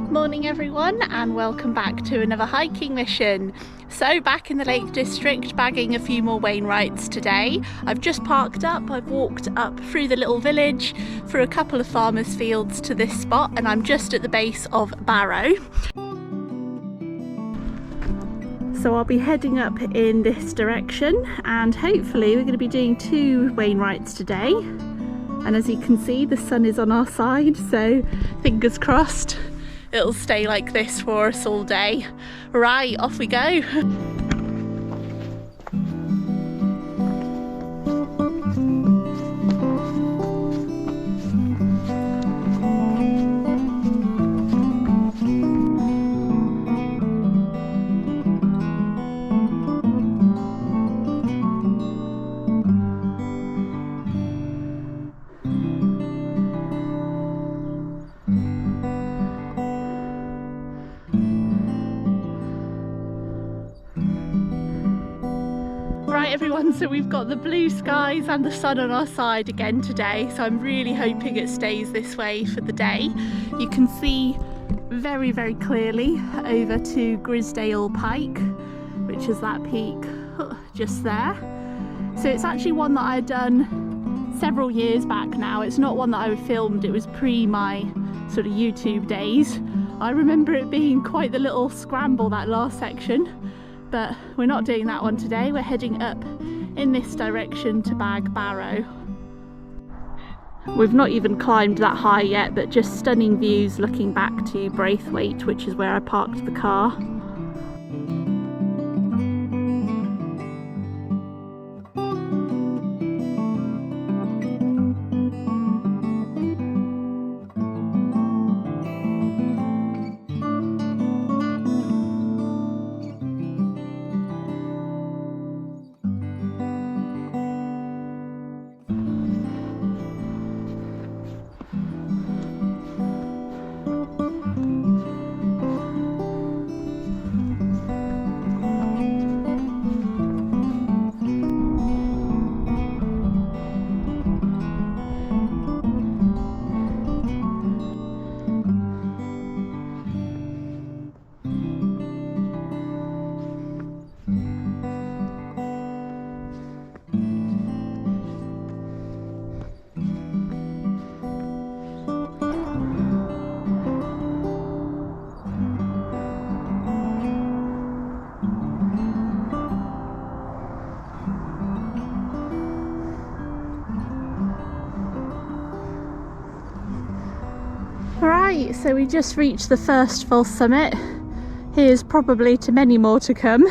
Morning everyone, and welcome back to another hiking mission. So back in the Lake District, bagging a few more Wainwrights today. I've just parked up, I've walked up through the little village, through a couple of farmers' fields to this spot, and I'm just at the base of Barrow. So I'll be heading up in this direction, and hopefully we're going to be doing 2 Wainwrights today. And as you can see, the sun is on our side, so fingers crossed it'll stay like this for us all day. Right, off we go. Right everyone, so we've got the blue skies and the sun on our side again today, so I'm really hoping it stays this way for the day. You can see very clearly over to Causey Pike, which is that peak just there. So it's actually one that I'd done several years back now. It's not one that I filmed, it was pre my sort of YouTube days. I remember it being quite the little scramble, that last section. But we're not doing that one today, we're heading up in this direction to bag Barrow. We've not even climbed that high yet, but just stunning views looking back to Wainwright, which is where I parked the car. Right, so we just reached the first full summit. Here's probably to many more to come.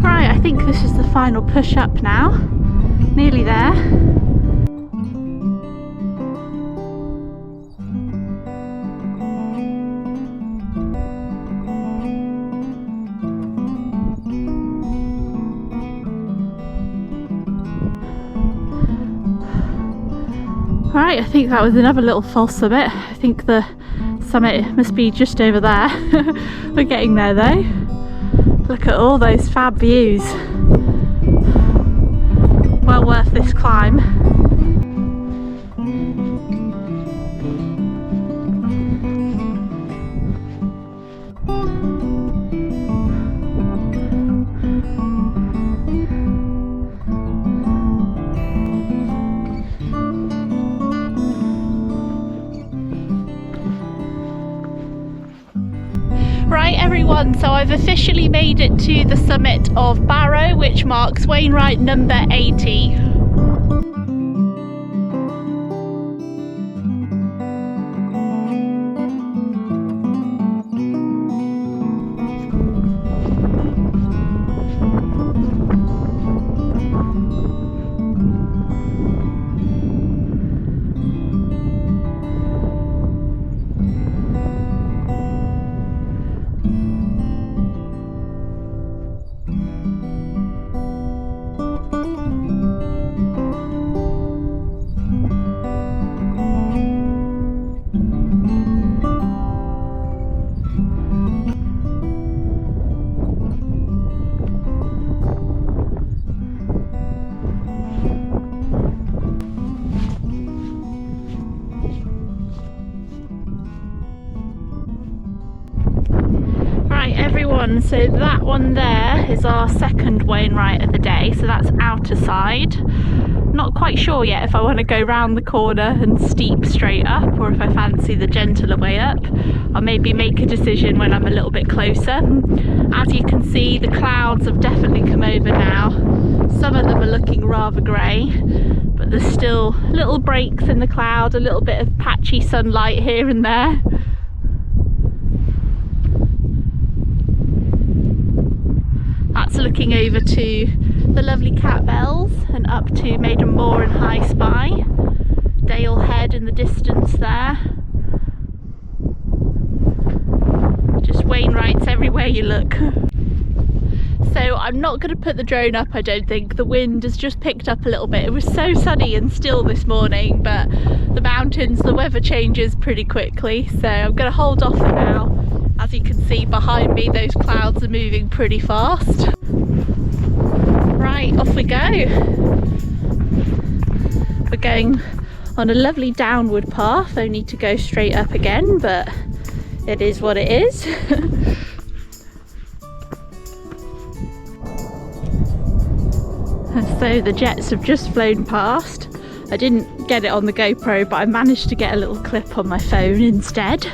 Right, I think this is the final push up now. Nearly there. Right, I think that was another little false summit. I think the summit must be just over there. We're getting there though. Look at all those fab views. Well worth this climb. Right everyone, so I've officially made it to the summit of Barrow, which marks Wainwright number 80. Everyone, so that one there is our second Wainwright of the day, so that's Outerside. Not quite sure yet if I want to go round the corner and steep straight up or if I fancy the gentler way up. I'll maybe make a decision when I'm a little bit closer. As you can see, the clouds have definitely come over now. Some of them are looking rather grey, but there's still little breaks in the cloud, a little bit of patchy sunlight here and there. That's looking over to the lovely Cat Bells and up to Maiden Moor and High Spy. Dale Head in the distance there. Just Wainwrights everywhere you look. So I'm not going to put the drone up, I don't think. The wind has just picked up a little bit. It was so sunny and still this morning, but the mountains, the weather changes pretty quickly, so I'm going to hold off for now. As you can see behind me, those clouds are moving pretty fast. Right, off we go. We're going on a lovely downward path, only to go straight up again, but it is what it is. So the jets have just flown past. I didn't get it on the GoPro, but I managed to get a little clip on my phone instead.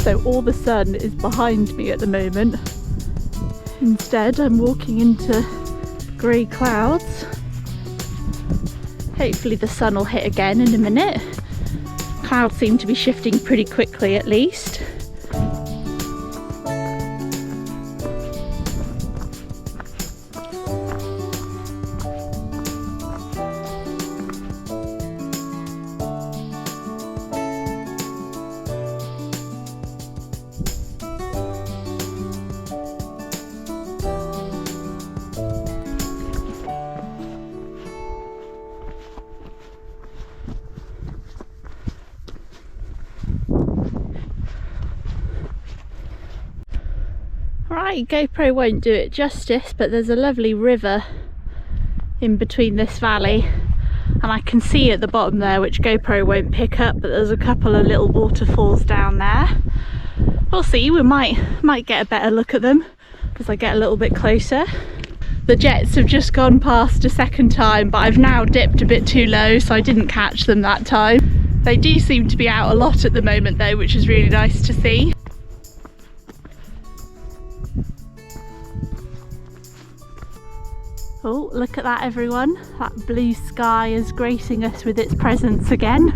So all the sun is behind me at the moment. Instead, I'm walking into grey clouds. Hopefully the sun will hit again in a minute. Clouds seem to be shifting pretty quickly at least. Right, GoPro won't do it justice, but there's a lovely river in between this valley, and I can see at the bottom there, which GoPro won't pick up, but there's a couple of little waterfalls down there. We'll see, we might get a better look at them as I get a little bit closer. The jets have just gone past a second time, but I've now dipped a bit too low, so I didn't catch them that time. They do seem to be out a lot at the moment though, which is really nice to see. Oh, look at that everyone. That blue sky is gracing us with its presence again.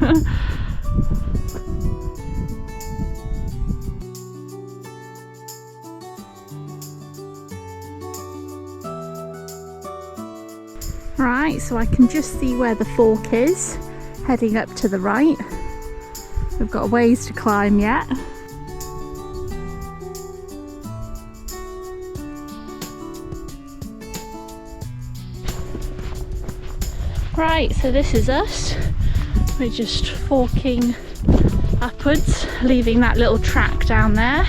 Right, so I can just see where the fork is, heading up to the right. We've got a ways to climb yet. Right, so this is us. We're just forking upwards, leaving that little track down there.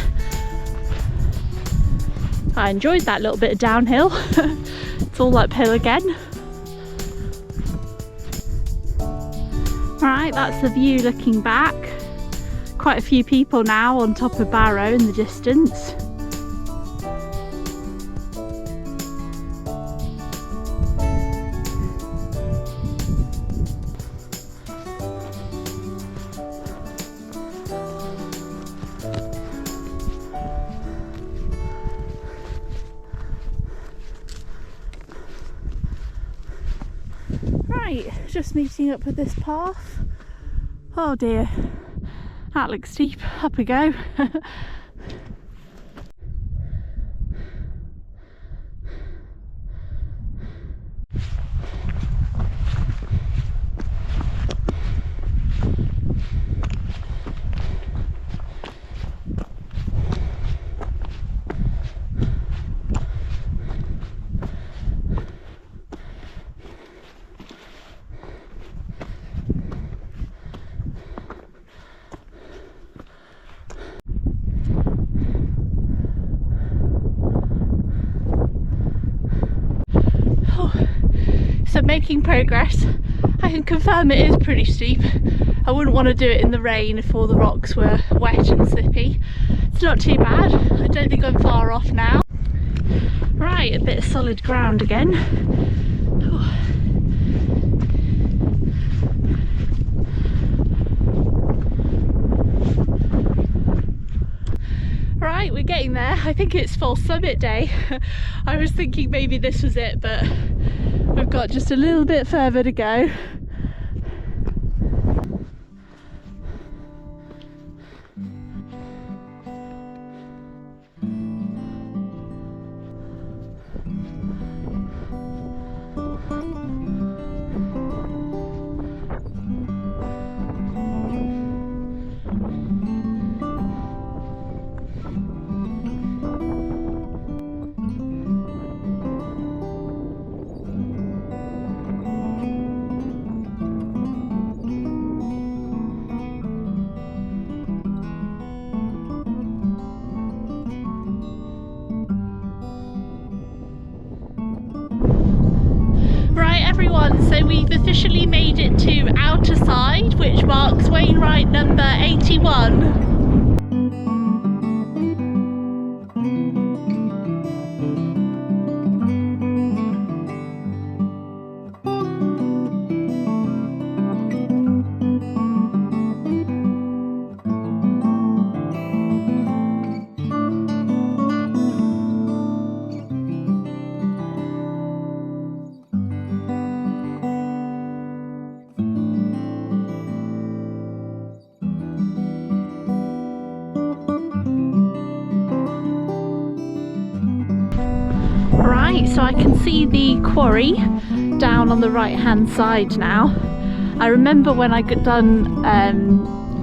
I enjoyed that little bit of downhill. It's all uphill again. Right, that's the view looking back. Quite a few people now on top of Barrow in the distance. Right, just meeting up with this path. Oh dear, that looks steep. Up we go. So making progress. I can confirm it is pretty steep. I wouldn't want to do it in the rain if all the rocks were wet and slippy. It's not too bad. I don't think I'm far off now. Right, a bit of solid ground again. Right, we're getting there. I think it's full summit day. I was thinking maybe this was it, but we've got just a little bit further to go. Everyone, so we've officially made it to Outerside, which marks Wainwright number 81. Right, so I can see the quarry down on the right hand side now. I remember when I got done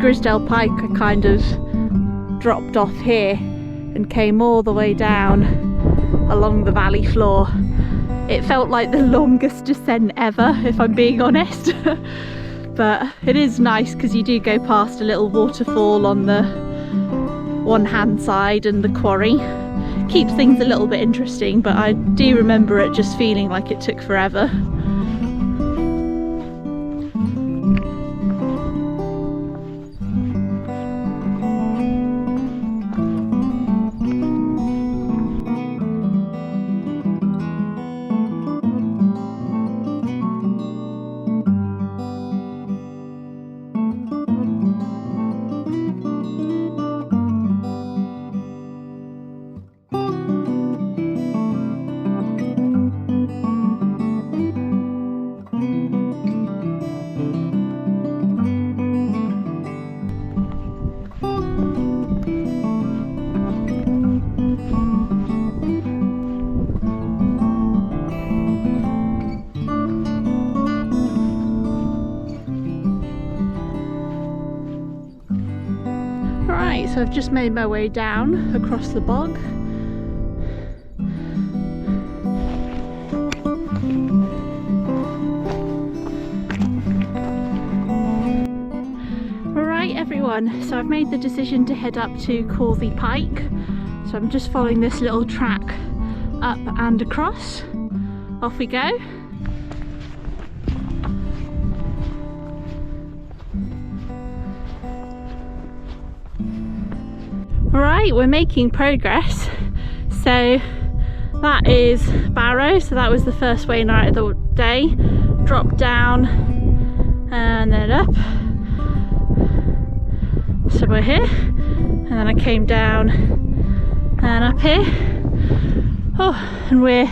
Causey Pike, I kind of dropped off here and came all the way down along the valley floor. It felt like the longest descent ever, if I'm being honest. But it is nice because you do go past a little waterfall on the one hand side and the quarry. Keeps things a little bit interesting, but I do remember it just feeling like it took forever. So I've just made my way down across the bog. Alright everyone, so I've made the decision to head up to Causey Pike. So I'm just following this little track up and across. Off we go. Right, we're making progress. So that is Barrow, so that was the first wainwright of the day. Dropped down and then up. So we're here, and then I came down and up here. Oh, and we're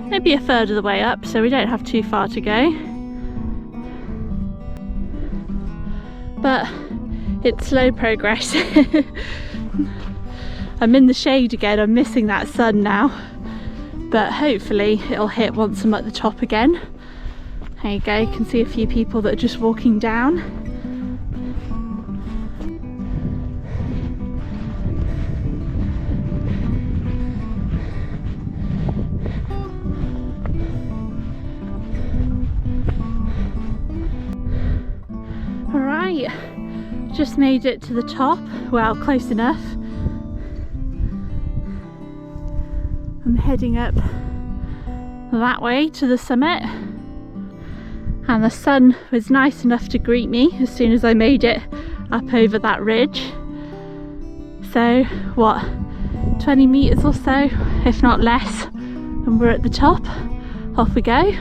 maybe a third of the way up, so we don't have too far to go. But it's slow progress. I'm in the shade again, I'm missing that sun now, but hopefully it'll hit once I'm at the top again. There you go, you can see a few people that are just walking down. Alright, just made it to the top, well, close enough. I'm heading up that way to the summit, and the sun was nice enough to greet me as soon as I made it up over that ridge. So what, 20 meters or so, if not less, and we're at the top. Off we go.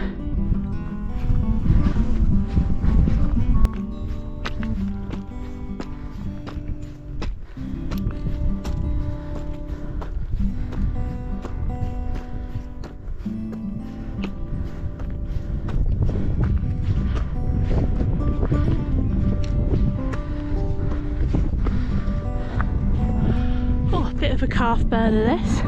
Bit of a calf burner this.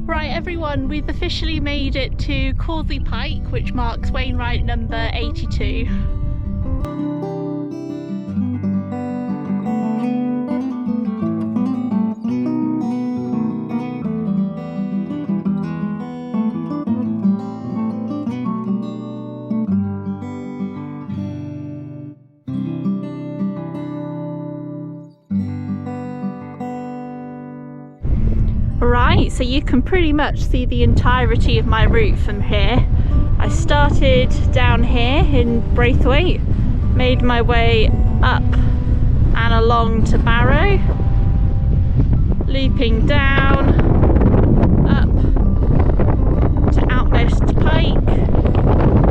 Right everyone, we've officially made it to Causey Pike, which marks Wainwright number 82. Right, so you can pretty much see the entirety of my route from here. I started down here in Braithwaite, made my way up and along to Barrow, looping down, up to Outmost Pike,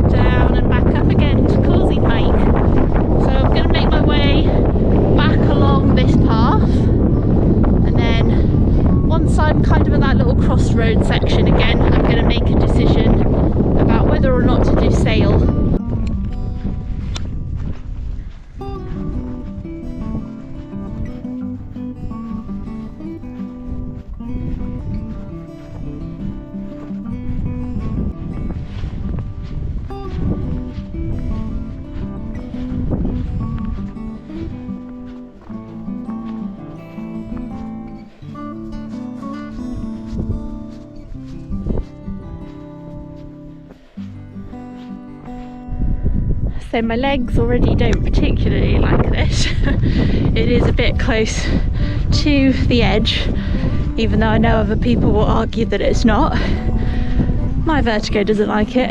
down and back up again to Causey Pike. So I'm going to make my way back along this path, and then once I'm kind of at that little crossroad section again, I'm going to make a decision about whether or not to do sail. So my legs already don't particularly like this. It is a bit close to the edge, even though I know other people will argue that it's not. My vertigo doesn't like it,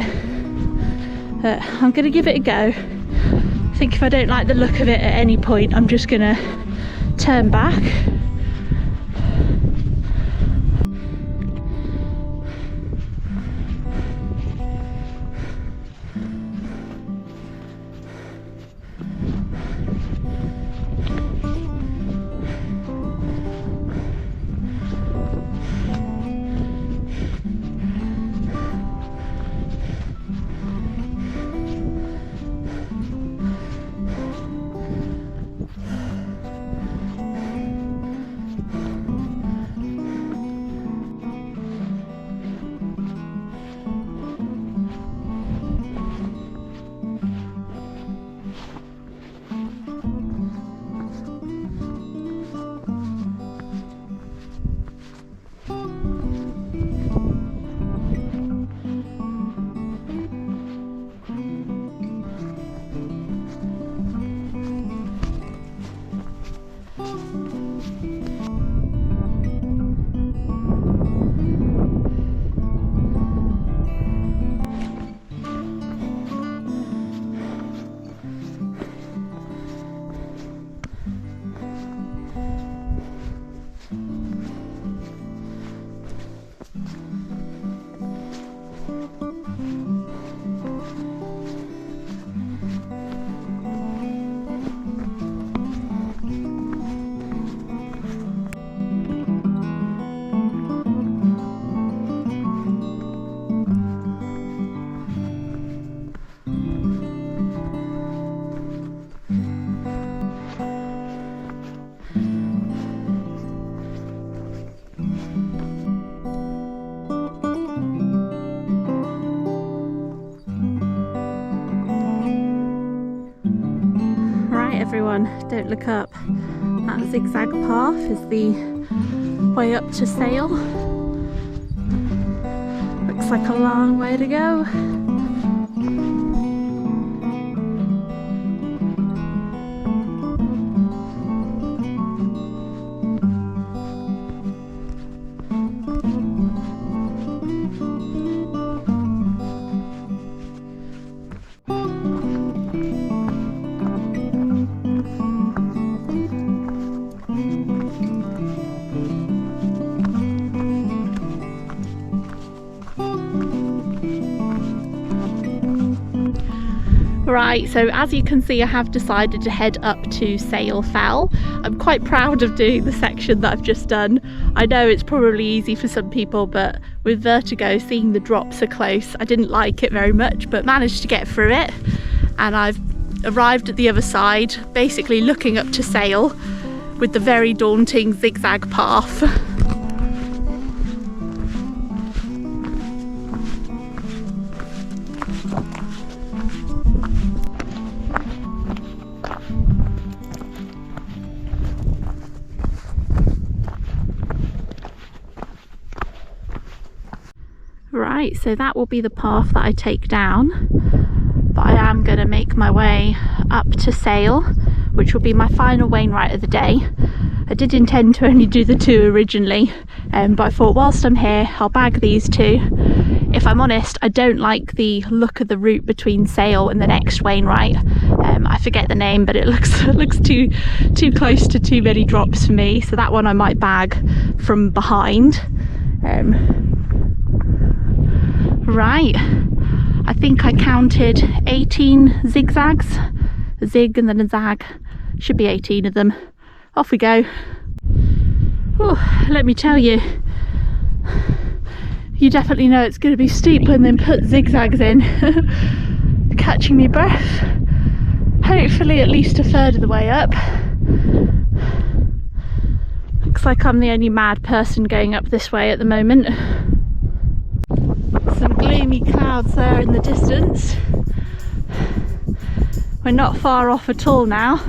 but I'm gonna give it a go. I think if I don't like the look of it at any point, I'm just gonna turn back. Everyone, don't look up. That zigzag path is the way up to Sail. Looks like a long way to go. Right, so as you can see, I have decided to head up to Sail Fell. I'm quite proud of doing the section that I've just done. I know it's probably easy for some people, but with vertigo, seeing the drops so close, I didn't like it very much, but managed to get through it. And I've arrived at the other side, basically looking up to Sail with the very daunting zigzag path. Right, so that will be the path that I take down, but I am going to make my way up to Sail, which will be my final Wainwright of the day. I did intend to only do the two originally, but I thought whilst I'm here I'll bag these two. If I'm honest, I don't like the look of the route between Sail and the next Wainwright. I forget the name, but it looks too close to too many drops for me, so that one I might bag from behind. Right, I think I counted 18 zigzags, a zig and then a zag. Should be 18 of them. Off we go. Oh, let me tell you, you definitely know it's going to be steep when they put zigzags in. Catching me breath. Hopefully at least a third of the way up. Looks like I'm the only mad person going up this way at the moment. Some gloomy clouds there in the distance. We're not far off at all now.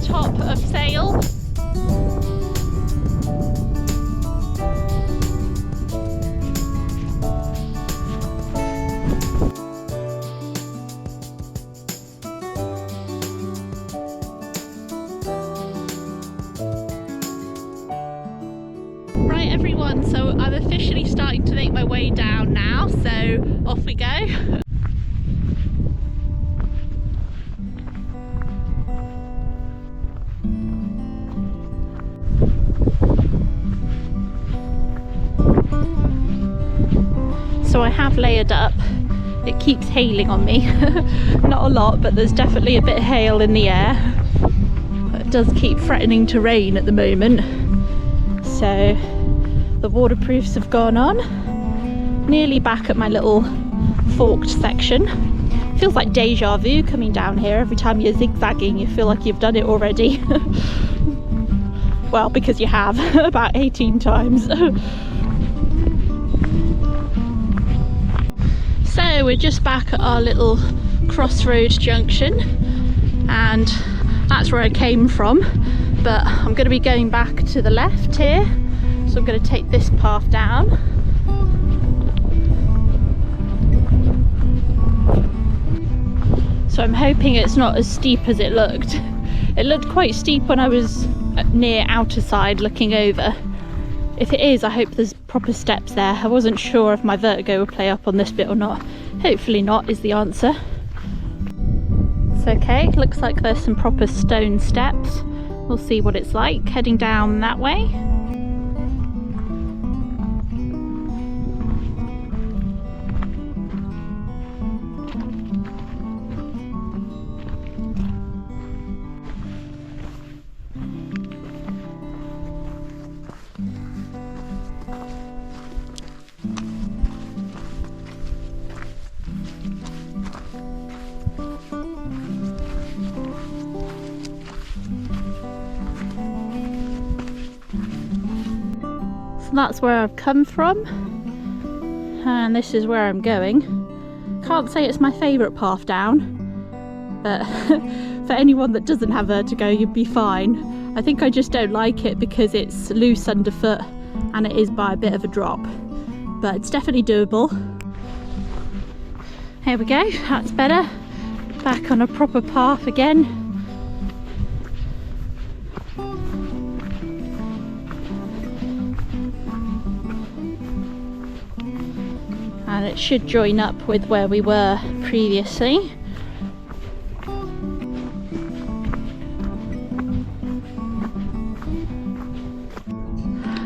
top of Sail. Right everyone, so I'm officially starting to make my way down now, so off we go. So I have layered up. It keeps hailing on me. Not a lot, but there's definitely a bit of hail in the air. It does keep threatening to rain at the moment. So the waterproofs have gone on. Nearly back at my little forked section. Feels like deja vu coming down here. Every time you're zigzagging you feel like you've done it already. Well, because you have about 18 times. So we're just back at our little crossroads junction, and that's where I came from, but I'm going to be going back to the left here, so I'm going to take this path down. So I'm hoping it's not as steep as it looked. It looked quite steep when I was near Outerside looking over. If it is, I hope there's proper steps there. I wasn't sure if my vertigo would play up on this bit or not. Hopefully not is the answer. It's okay, looks like there's some proper stone steps. We'll see what it's like heading down that way. So that's where I've come from, and this is where I'm going. Can't say it's my favourite path down, but for anyone that doesn't have vertigo you'd be fine. I think I just don't like it because it's loose underfoot and it is by a bit of a drop, but it's definitely doable. Here we go, that's better. Back on a proper path again. And it should join up with where we were previously.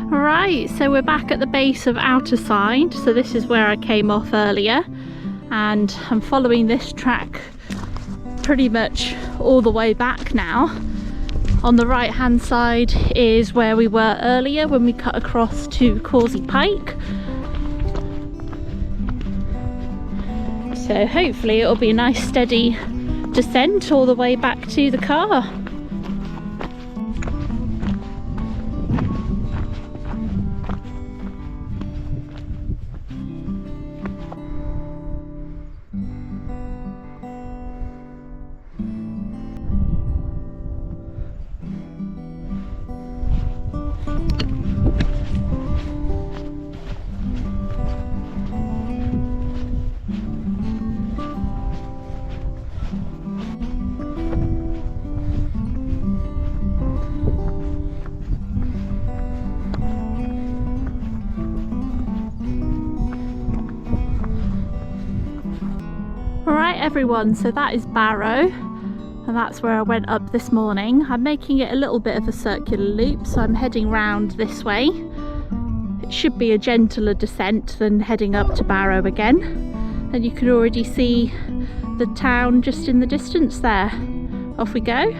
Right, so we're back at the base of Outerside. So this is where I came off earlier, and I'm following this track pretty much all the way back now. On the right hand side is where we were earlier when we cut across to Causey Pike. So hopefully it'll be a nice steady descent all the way back to the car. Alright everyone, so that is Barrow, and that's where I went up this morning. I'm making it a little bit of a circular loop, so I'm heading round this way. It should be a gentler descent than heading up to Barrow again, and you can already see the town just in the distance there. Off we go.